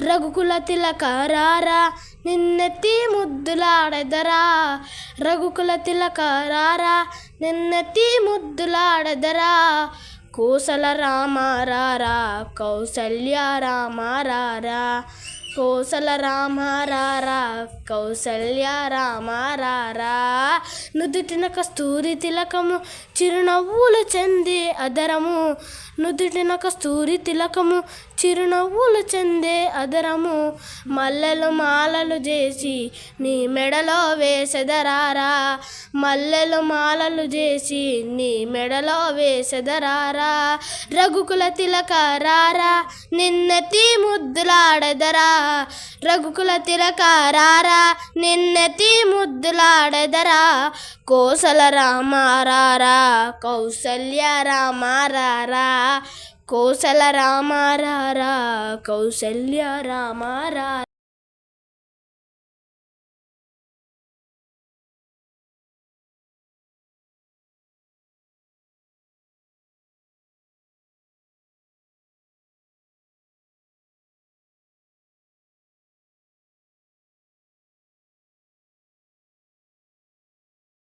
రఘుకుల తిలక రారా నిన్నెత్తి ముద్దులాడెదరా. రఘుకుల తిలక రారా నిన్నెత్తి ముద్దులాడెదరా. కోసల రామ రారా కౌసల్య రామ రారా. కోసల రామ రారా కౌసల్య రామ రారా. నుదుటిన కస్తూరి తిలకము చిరునవ్వులు చెందే అదరము. నుదుటిన కస్తూరి తిలకము చిరునవ్వులు చెందే అదరము. మల్లెలు మాలలు చేసి నీ మెడలో వేసెదరారా. మల్లెలు మాలలు చేసి నీ మెడలో వేసెదరారా. రఘుకుల తిలక రారా నిన్నెత్తి ముద్దులాడెదరా. రఘుకుల తిలక రారా నిన్నెత్తి ముద్దులాడెదరా. కోసల రామ రారా కౌసల్య రామ రారా. కోసల రామ రారా కౌసల్య రామ రారా.